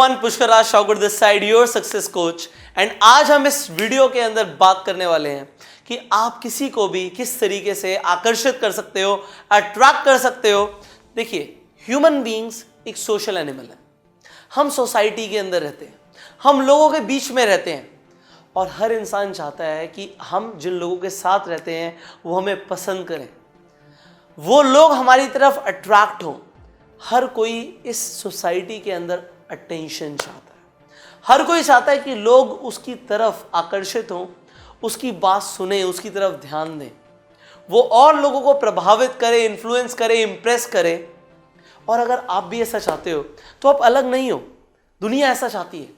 everyone, Pushkar Shaukat this side, your success coach. And आज हम इस वीडियो के अंदर बात करने वाले हैं कि आप किसी को भी किस तरीके से आकर्षित कर सकते हो, अट्रैक्ट कर सकते हो। देखिए, ह्यूमन बीइंग्स एक सोशल एनिमल है। हम सोसाइटी के अंदर रहते हैं, हम लोगों के बीच में रहते हैं और हर इंसान चाहता है कि हम जिन लोगों के साथ रहते हैं वो हमें पसंद करें, वो लोग हमारी तरफ अट्रैक्ट हों। हर कोई इस सोसाइटी के अंदर अटेंशन चाहता है, हर कोई चाहता है कि लोग उसकी तरफ आकर्षित हों, उसकी बात सुने, उसकी तरफ ध्यान दें, वो और लोगों को प्रभावित करे, इन्फ्लुएंस करे, इम्प्रेस करे। और अगर आप भी ऐसा चाहते हो तो आप अलग नहीं हो, दुनिया ऐसा चाहती है।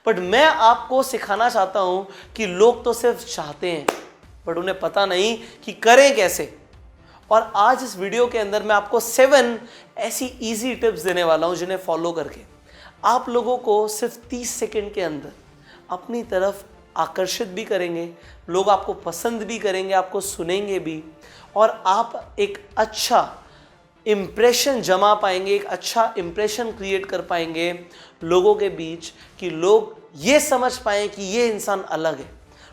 बट मैं आपको सिखाना चाहता हूं कि लोग तो सिर्फ चाहते हैं बट उन्हें पता नहीं कि करें कैसे। और आज इस वीडियो के अंदर मैं आपको 7 ऐसी इजी टिप्स देने वाला हूं जिन्हें फॉलो करके आप लोगों को सिर्फ 30 सेकंड के अंदर अपनी तरफ आकर्षित भी करेंगे, लोग आपको पसंद भी करेंगे, आपको सुनेंगे भी, और आप एक अच्छा इम्प्रेशन जमा पाएंगे, एक अच्छा इम्प्रेशन क्रिएट कर पाएंगे लोगों के बीच, कि लोग ये समझ पाएं कि ये इंसान अलग है,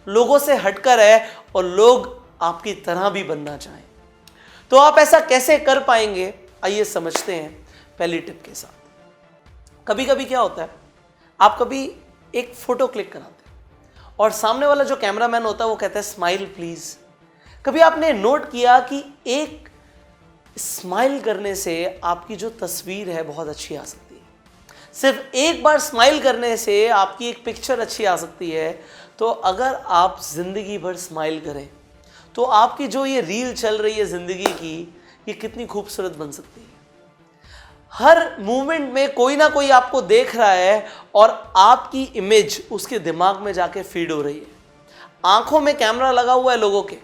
लोगों से हटकर है और लोग आपकी तरह भी बनना चाहें। तो आप ऐसा कैसे कर पाएंगे, आइए समझते हैं पहली टिप के साथ। कभी कभी क्या होता है, आप कभी एक फोटो क्लिक कराते हैं और सामने वाला जो कैमरामैन होता है वो कहता है स्माइल प्लीज। कभी आपने नोट किया कि एक स्माइल करने से आपकी जो तस्वीर है बहुत अच्छी आ सकती है। सिर्फ एक बार स्माइल करने से आपकी एक पिक्चर अच्छी आ सकती है। तो अगर आप जिंदगी भर स्माइल करें तो आपकी जो ये रील चल रही है जिंदगी की, ये कितनी खूबसूरत बन सकती है। हर मूवमेंट में कोई ना कोई आपको देख रहा है और आपकी इमेज उसके दिमाग में जाके फीड हो रही है। आंखों में कैमरा लगा हुआ है लोगों के,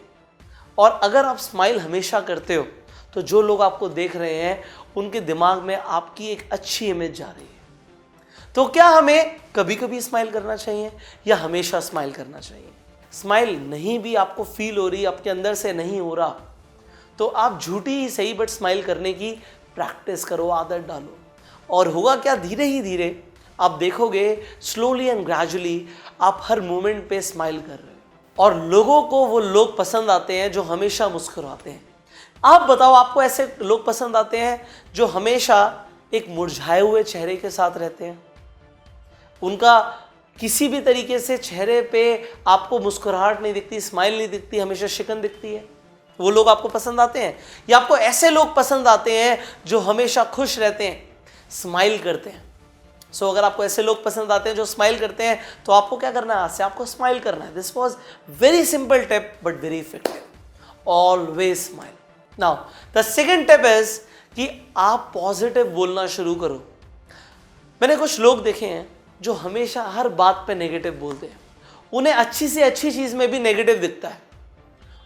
और अगर आप स्माइल हमेशा करते हो तो जो लोग आपको देख रहे हैं उनके दिमाग में आपकी एक अच्छी इमेज जा रही है। तो क्या हमें कभी कभी स्माइल करना चाहिए या हमेशा स्माइल करना चाहिए? स्माइल नहीं भी आपको फील हो रही, आपके अंदर से नहीं हो रहा, तो आप झूठी ही सही बट स्माइल करने की प्रैक्टिस करो, आदत डालो। और होगा क्या, धीरे ही धीरे आप देखोगे, स्लोली एंड ग्रेजुअली आप हर मोमेंट पे स्माइल कर रहे हो और लोगों को वो लोग पसंद आते हैं जो हमेशा मुस्कुराते हैं। आप बताओ, आपको ऐसे लोग पसंद आते हैं जो हमेशा एक मुरझाए हुए चेहरे के साथ रहते हैं, उनका किसी भी तरीके से चेहरे पे आपको मुस्कुराहट नहीं दिखती, स्माइल नहीं दिखती, हमेशा शिकन दिखती है? वो लोग आपको पसंद आते हैं? या आपको ऐसे लोग पसंद आते हैं जो हमेशा खुश रहते हैं, स्माइल करते हैं? सो अगर आपको ऐसे लोग पसंद आते हैं जो स्माइल करते हैं तो आपको क्या करना है, आज से आपको स्माइल करना है। This was very simple tip but very effective. Always smile. Now the second tip is कि आप पॉजिटिव बोलना शुरू करो। मैंने कुछ लोग देखे हैं जो हमेशा हर बात पे नेगेटिव बोलते हैं, उन्हें अच्छी से अच्छी चीज़ में भी नेगेटिव दिखता है।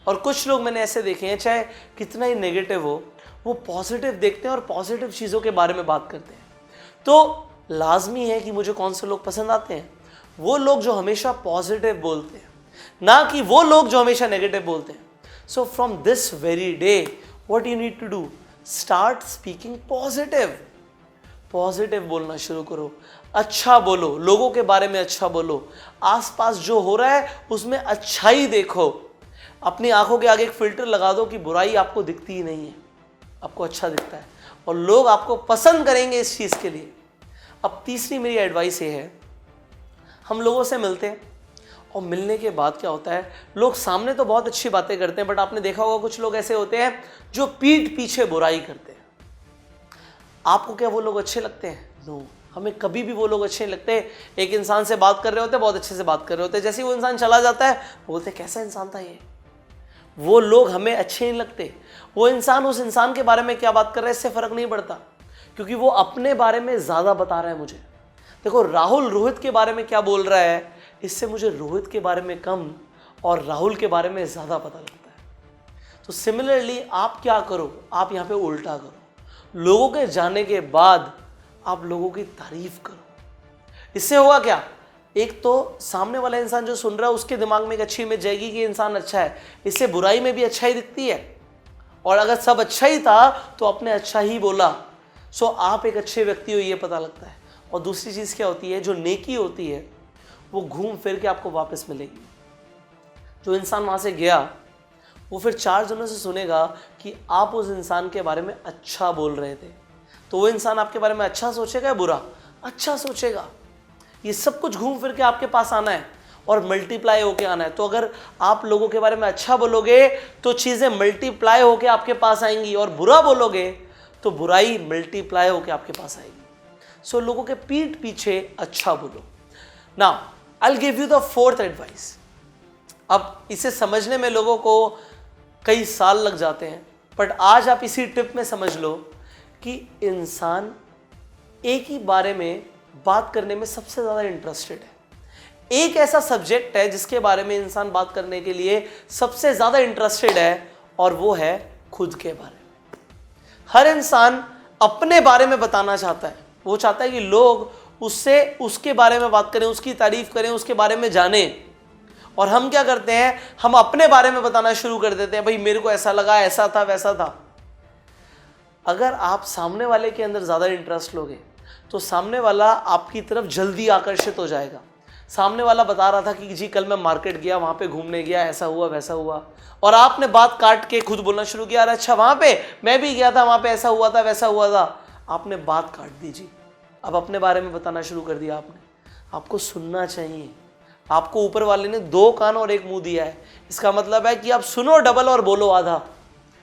और कुछ लोग मैंने ऐसे देखे हैं, चाहे कितना ही नेगेटिव हो, वो पॉजिटिव देखते हैं और पॉजिटिव चीज़ों के बारे में बात करते हैं। तो लाजमी है कि मुझे कौन से लोग पसंद आते हैं? वो लोग जो हमेशा पॉजिटिव बोलते हैं, ना कि वो लोग जो हमेशा नेगेटिव बोलते हैं। So from this very day what you need to do, start speaking positive. Positive बोलना शुरू करो, अच्छा बोलो, लोगों के बारे में अच्छा बोलो, आसपास जो हो रहा है उसमें अच्छाई देखो। अपनी आंखों के आगे एक फिल्टर लगा दो कि बुराई आपको दिखती ही नहीं है, आपको अच्छा दिखता है, और लोग आपको पसंद करेंगे इस चीज़ के लिए। अब तीसरी मेरी एडवाइस ये है, हम लोगों से मिलते हैं और मिलने के बाद क्या होता है, लोग सामने तो बहुत अच्छी बातें करते हैं बट आपने देखा होगा कुछ लोग ऐसे होते हैं जो पीठ पीछे बुराई करते हैं। आपको क्या वो लोग अच्छे लगते हैं? नो, हमें कभी भी वो लोग अच्छे नहीं लगते। एक इंसान से बात कर रहे होते हैं, बहुत अच्छे से बात कर रहे होते हैं, जैसे ही वो इंसान चला जाता है बोलते हैं कैसा इंसान था ये। वो लोग हमें अच्छे नहीं लगते। वो इंसान उस इंसान के बारे में क्या बात कर रहा है इससे फर्क नहीं पड़ता, क्योंकि वो अपने बारे में ज़्यादा बता रहा है मुझे। देखो, राहुल रोहित के बारे में क्या बोल रहा है, इससे मुझे रोहित के बारे में कम और राहुल के बारे में ज़्यादा पता लगता है। तो सिमिलरली आप क्या करो, आप यहाँ पे उल्टा करो। लोगों के जाने के बाद आप लोगों की तारीफ करो। इससे होगा क्या, एक तो सामने वाला इंसान जो सुन रहा है उसके दिमाग में एक अच्छी इमेज जाएगी कि इंसान अच्छा है, इससे बुराई में भी अच्छाई दिखती है, और अगर सब अच्छा ही था तो आपने अच्छा ही बोला। सो आप एक अच्छे व्यक्ति हो ये पता लगता है। और दूसरी चीज़ क्या होती है, जो नेकी होती है वो घूम फिर के आपको वापस मिलेगी। जो इंसान वहाँ से गया वो फिर 4 जनों से सुनेगा कि आप उस इंसान के बारे में अच्छा बोल रहे थे, तो वो इंसान आपके बारे में अच्छा सोचेगा या बुरा? अच्छा सोचेगा। ये सब कुछ घूम फिर के आपके पास आना है और मल्टीप्लाई होके आना है। तो अगर आप लोगों के बारे में अच्छा बोलोगे तो चीज़ें मल्टीप्लाई होके आपके पास आएंगी, और बुरा बोलोगे तो बुराई मल्टीप्लाई होके आपके पास आएगी। सो लोगों के पीठ पीछे अच्छा बोलो। Now I will give you the 4th advice. अब इसे समझने में लोगों को कई साल लग जाते हैं, बट आज आप इसी टिप में समझ लो कि इंसान एक ही बारे में बात करने में सबसे ज़्यादा इंटरेस्टेड है। एक ऐसा सब्जेक्ट है जिसके बारे में इंसान बात करने के लिए सबसे ज़्यादा इंटरेस्टेड है, और वो है खुद के बारे में। हर इंसान अपने बारे में बताना चाहता है। वो चाहता है कि लोग उससे उसके बारे में बात करें, उसकी तारीफ करें, उसके बारे में जानें। और हम क्या करते हैं, हम अपने बारे में बताना शुरू कर देते हैं, भाई मेरे को ऐसा लगा, ऐसा था, वैसा था। अगर आप सामने वाले के अंदर ज़्यादा इंटरेस्ट लोगे तो सामने वाला आपकी तरफ जल्दी आकर्षित हो जाएगा। सामने वाला बता रहा था कि जी कल मैं मार्केट गया, वहाँ पे घूमने गया, ऐसा हुआ वैसा हुआ, और आपने बात काट के खुद बोलना शुरू किया, अरे अच्छा वहाँ पे मैं भी गया था, वहाँ पे ऐसा हुआ था वैसा हुआ था। आपने बात काट दी जी, अब अपने बारे में बताना शुरू कर दिया आपने। आपको सुनना चाहिए। आपको ऊपर वाले ने 2 कान और 1 मुंह दिया है, इसका मतलब है कि आप सुनो डबल और बोलो आधा।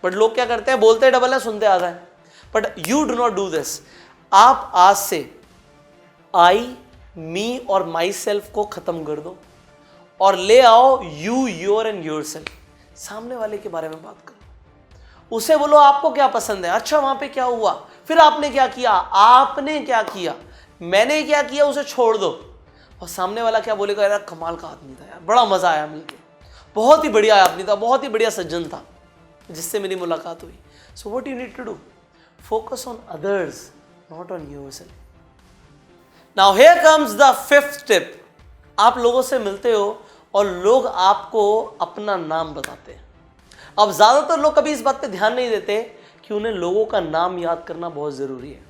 बट लोग क्या करते हैं, बोलते डबल है, सुनते आधा है। But you do not do this. आप आज से आई, मी और माई सेल्फ को खत्म कर दो और ले आओ you, your and your self. सामने वाले के बारे में बात करो, उसे बोलो आपको क्या पसंद है, अच्छा वहां पे क्या हुआ, फिर आपने क्या किया, आपने क्या किया, मैंने क्या किया, उसे छोड़ दो। और सामने वाला क्या बोलेगा, यार कमाल का आदमी था, यार बड़ा मजा आया मिलके, बहुत ही बढ़िया आदमी था, बहुत ही बढ़िया सज्जन था जिससे मेरी मुलाकात हुई। So what you need to do, focus on others, not on yourself. Now here comes the 5th tip. आप लोगों से मिलते हो और लोग आपको अपना नाम बताते हैं। अब ज्यादातर लोग कभी इस बात पे ध्यान नहीं देते कि उन्हें लोगों का नाम याद करना बहुत जरूरी है।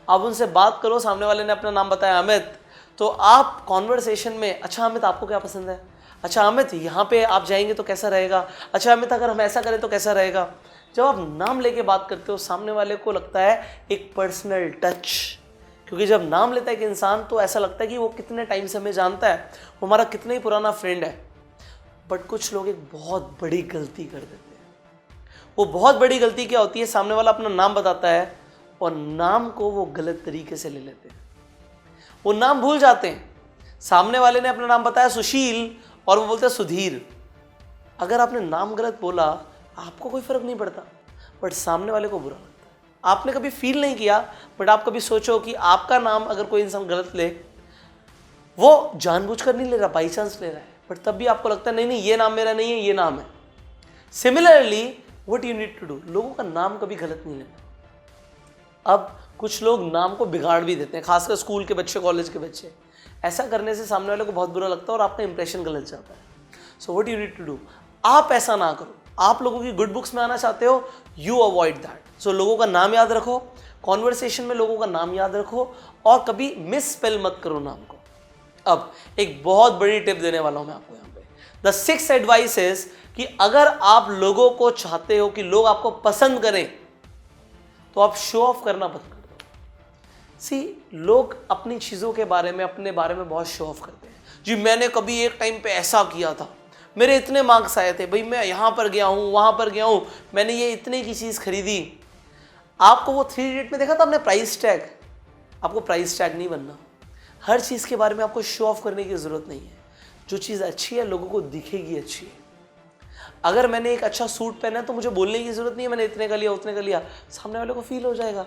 आप उनसे बात करो, सामने वाले ने अपना नाम बताया अमित, तो आप कॉन्वर्सेशन में, अच्छा अमित आपको क्या पसंद है, अच्छा अमित यहाँ पे आप जाएंगे तो कैसा रहेगा, अच्छा अमित अगर हम ऐसा करें तो कैसा रहेगा। जब आप नाम लेके बात करते हो सामने वाले को लगता है एक पर्सनल टच, क्योंकि जब नाम लेता है एक इंसान तो ऐसा लगता है कि वो कितने टाइम से हमें जानता है, वो हमारा कितना ही पुराना फ्रेंड है। बट कुछ लोग एक बहुत बड़ी गलती कर देते हैं। वो बहुत बड़ी गलती क्या होती है, सामने वाला अपना नाम बताता है और नाम को वो गलत तरीके से ले लेते हैं, वो नाम भूल जाते हैं। सामने वाले ने अपना नाम बताया सुशील और वो बोलते हैं सुधीर। अगर आपने नाम गलत बोला आपको कोई फर्क नहीं पड़ता, बट सामने वाले को बुरा लगता है। आपने कभी फील नहीं किया, बट आप कभी सोचो कि आपका नाम अगर कोई इंसान गलत ले, वो जानबूझकर नहीं ले रहा, बाई चांस ले रहा है, बट तब भी आपको लगता है नहीं नहीं ये नाम मेरा नहीं है, ये नाम है। Similarly what you need to do, लोगों का नाम कभी गलत नहीं लेना। अब कुछ लोग नाम को बिगाड़ भी देते हैं, खासकर स्कूल के बच्चे, कॉलेज के बच्चे। ऐसा करने से सामने वाले को बहुत बुरा लगता है और आपका इंप्रेशन गलत जाता है। So what you need to do, आप ऐसा ना करो। आप लोगों की गुड बुक्स में आना चाहते हो, यू अवॉइड दैट। सो लोगों का नाम याद रखो, कॉन्वर्सेशन में लोगों का नाम याद रखो, और कभी मिस स्पेल मत करो नाम को। अब एक बहुत बड़ी टिप देने वाला हूं मैं आपको यहाँ पे। द 6th एडवाइस इज कि अगर आप लोगों को चाहते हो कि लोग आपको पसंद करें तो आप शो ऑफ करना बंद कर दो। सी, लोग अपनी चीज़ों के बारे में, अपने बारे में बहुत शो ऑफ करते हैं। जी मैंने कभी एक टाइम पे ऐसा किया था, मेरे इतने मार्क्स आए थे, भाई मैं यहाँ पर गया हूँ, वहाँ पर गया हूँ, मैंने ये इतने की चीज़ खरीदी। आपको वो 3 इडियट में देखा था आपने प्राइस टैग, आपको प्राइस टैग नहीं बनना। हर चीज़ के बारे में आपको शो ऑफ करने की ज़रूरत नहीं है। जो चीज़ अच्छी है लोगों को दिखेगी अच्छी है। अगर मैंने एक अच्छा सूट पहना है तो मुझे बोलने की ज़रूरत नहीं है मैंने इतने का लिया, उतने का लिया, सामने वाले को फील हो जाएगा,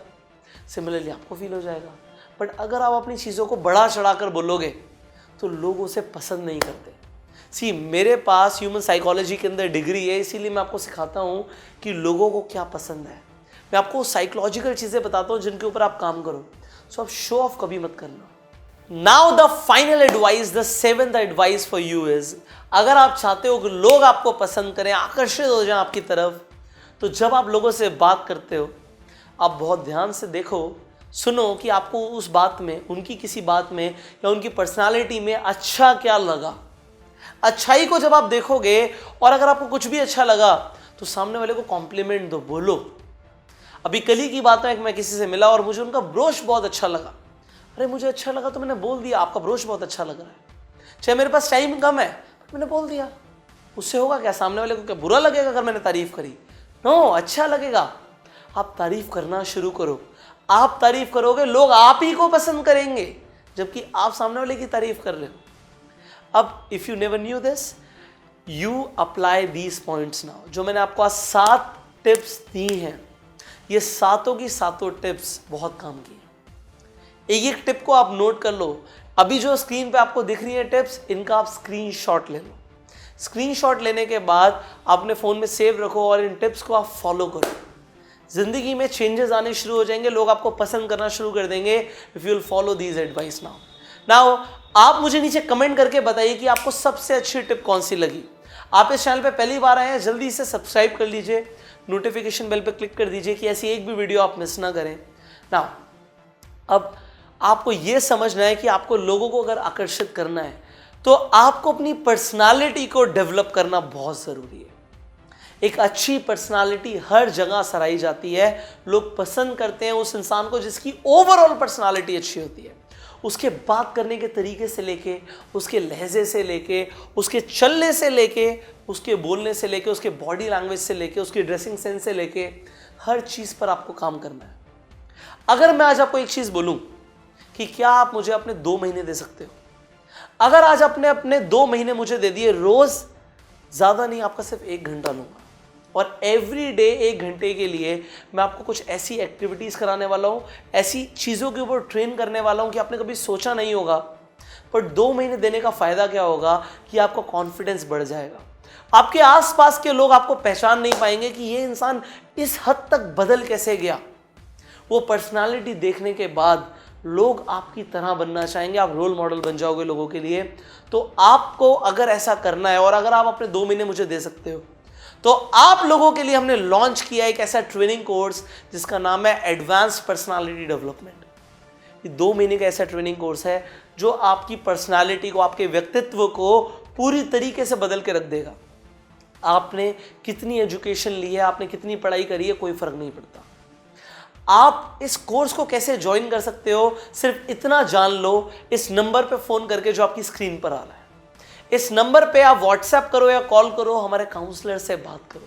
सिमिलरली आपको फील हो जाएगा। बट अगर आप अपनी चीज़ों को बढ़ा चढ़ा कर बोलोगे तो लोग उसे पसंद नहीं करते। सी, मेरे पास ह्यूमन साइकोलॉजी के अंदर डिग्री है, इसीलिए मैं आपको सिखाता हूँ कि लोगों को क्या पसंद है। मैं आपको साइकोलॉजिकल चीज़ें बताता हूँ जिनके ऊपर आप काम करो। सो आप शो ऑफ कभी मत करना। Now the final advice, the 7th advice for you is, अगर आप चाहते हो कि लोग आपको पसंद करें, आकर्षित हो जाएं आपकी तरफ, तो जब आप लोगों से बात करते हो आप बहुत ध्यान से देखो सुनो कि आपको उस बात में, उनकी किसी बात में या उनकी पर्सनालिटी में अच्छा क्या लगा। अच्छाई को जब आप देखोगे और अगर आपको कुछ भी अच्छा लगा तो सामने वाले को कॉम्प्लीमेंट दो, बोलो। अभी कल ही की बात है, मैं किसी से मिला और मुझे उनका ब्रोश बहुत अच्छा लगा। अरे मुझे अच्छा लगा तो मैंने बोल दिया आपका ब्रोश बहुत अच्छा लग रहा है, चाहे मेरे पास टाइम कम है, मैंने बोल दिया। उससे होगा क्या, सामने वाले को क्या बुरा लगेगा अगर मैंने तारीफ करी? नो, अच्छा लगेगा। आप तारीफ करना शुरू करो। आप तारीफ करोगे, लोग आप ही को पसंद करेंगे, जबकि आप सामने वाले की तारीफ कर रहे हो। अब if you never knew this, you apply these points now. जो मैंने आपको आज 7 टिप्स दी हैं, ये सातों की सातों टिप्स बहुत काम की। एक एक टिप को आप नोट कर लो। अभी जो स्क्रीन पे आपको दिख रही है टिप्स, इनका आप स्क्रीनशॉट ले लो। स्क्रीनशॉट लेने के बाद अपने फ़ोन में सेव रखो और इन टिप्स को आप फॉलो करो। ज़िंदगी में चेंजेस आने शुरू हो जाएंगे, लोग आपको पसंद करना शुरू कर देंगे if you will follow these advice now. आप मुझे नीचे कमेंट करके बताइए कि आपको सबसे अच्छी टिप कौन सी लगी। आप इस चैनल पे पहली बार आए हैं, जल्दी से सब्सक्राइब कर लीजिए, नोटिफिकेशन बेल पे क्लिक कर दीजिए कि ऐसी एक भी वीडियो आप मिस ना करें। नाउ अब आपको ये समझना है कि आपको लोगों को अगर आकर्षित करना है तो आपको अपनी पर्सनालिटी को डेवलप करना बहुत ज़रूरी है। एक अच्छी पर्सनालिटी हर जगह सराही जाती है। लोग पसंद करते हैं उस इंसान को जिसकी ओवरऑल पर्सनालिटी अच्छी होती है। उसके बात करने के तरीके से लेके, उसके लहजे से लेके, उसके चलने से लेके, उसके बोलने से लेके, उसके बॉडी लैंग्वेज से लेके, उसकी ड्रेसिंग सेंस से लेके, हर चीज़ पर आपको काम करना है। अगर मैं आज आपको एक चीज़ बोलूं कि क्या आप मुझे अपने 2 महीने दे सकते हो? अगर आज आपने अपने 2 महीने मुझे दे दिए, रोज़, ज़्यादा नहीं, आपका सिर्फ 1 घंटा लूँगा और एवरी डे 1 घंटे के लिए मैं आपको कुछ ऐसी एक्टिविटीज़ कराने वाला हूँ, ऐसी चीज़ों के ऊपर ट्रेन करने वाला हूँ कि आपने कभी सोचा नहीं होगा। पर 2 महीने देने का फ़ायदा क्या होगा कि आपका कॉन्फिडेंस बढ़ जाएगा। आपके आसपास के लोग आपको पहचान नहीं पाएंगे कि ये इंसान इस हद तक बदल कैसे गया। वो पर्सनालिटी देखने के बाद लोग आपकी तरह बनना चाहेंगे, आप रोल मॉडल बन जाओगे लोगों के लिए। तो आपको अगर ऐसा करना है और अगर आप अपने 2 महीने मुझे दे सकते हो तो आप लोगों के लिए हमने लॉन्च किया एक ऐसा ट्रेनिंग कोर्स जिसका नाम है एडवांस्ड पर्सनालिटी डेवलपमेंट। ये 2 महीने का ऐसा ट्रेनिंग कोर्स है जो आपकी पर्सनालिटी को, आपके व्यक्तित्व को पूरी तरीके से बदल के रख देगा। आपने कितनी एजुकेशन ली है, आपने कितनी पढ़ाई करी है, कोई फर्क नहीं पड़ता। आप इस कोर्स को कैसे ज्वाइन कर सकते हो, सिर्फ इतना जान लो। इस नंबर पे फ़ोन करके जो आपकी स्क्रीन पर आ रहा है, इस नंबर पे आप व्हाट्सएप करो या कॉल करो, हमारे काउंसलर से बात करो।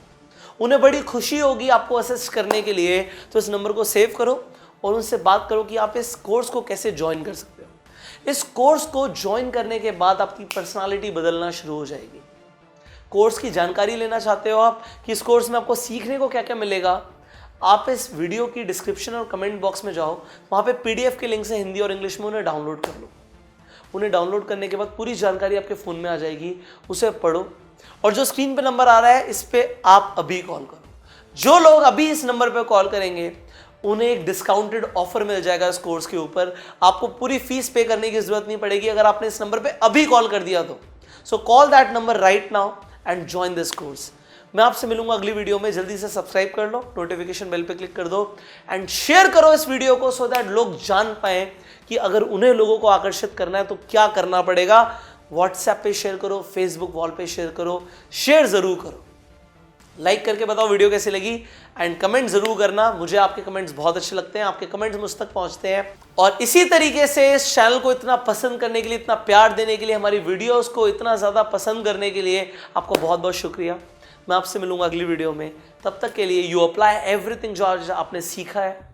उन्हें बड़ी खुशी होगी आपको असिस्ट करने के लिए। तो इस नंबर को सेव करो और उनसे बात करो कि आप इस कोर्स को कैसे ज्वाइन कर सकते हो। इस कोर्स को ज्वाइन करने के बाद आपकी पर्सनालिटी बदलना शुरू हो जाएगी। कोर्स की जानकारी लेना चाहते हो आप कि इस कोर्स में आपको सीखने को क्या क्या मिलेगा, आप इस वीडियो की डिस्क्रिप्शन और कमेंट बॉक्स में जाओ, वहाँ पे PDF के लिंक से हिंदी और इंग्लिश में उन्हें डाउनलोड कर लो। उन्हें डाउनलोड करने के बाद पूरी जानकारी आपके फ़ोन में आ जाएगी, उसे पढ़ो और जो स्क्रीन पे नंबर आ रहा है इस पर आप अभी कॉल करो। जो लोग अभी इस नंबर पर कॉल करेंगे उन्हें एक डिस्काउंटेड ऑफर मिल जाएगा इस कोर्स के ऊपर। आपको पूरी फीस पे करने की जरूरत नहीं पड़ेगी अगर आपने इस नंबर पे अभी कॉल कर दिया तो। So call that number right now and join this course. मैं आपसे मिलूंगा अगली वीडियो में। जल्दी से सब्सक्राइब कर लो, नोटिफिकेशन बेल पे क्लिक कर दो एंड शेयर करो इस वीडियो को सो दैट लोग जान पाए कि अगर उन्हें लोगों को आकर्षित करना है तो क्या करना पड़ेगा। व्हाट्सएप पे शेयर करो, फेसबुक वॉल पे शेयर करो, शेयर जरूर करो। लाइक करके बताओ वीडियो कैसी लगी एंड कमेंट जरूर करना। मुझे आपके कमेंट्स बहुत अच्छे लगते हैं, आपके कमेंट्स मुझ तक पहुंचते हैं। और इसी तरीके से इस चैनल को इतना पसंद करने के लिए, इतना प्यार देने के लिए, हमारी वीडियोस को इतना ज़्यादा पसंद करने के लिए आपको बहुत बहुत शुक्रिया। मैं आपसे मिलूंगा अगली वीडियो में। तब तक के लिए यू अप्लाई एवरीथिंग जो आज आपने सीखा है,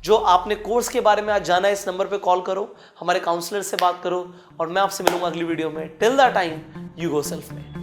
जो आपने कोर्स के बारे में आज जाना है, इस नंबर पे कॉल करो, हमारे काउंसलर से बात करो और मैं आपसे मिलूंगा अगली वीडियो में। Till the time, you go self made.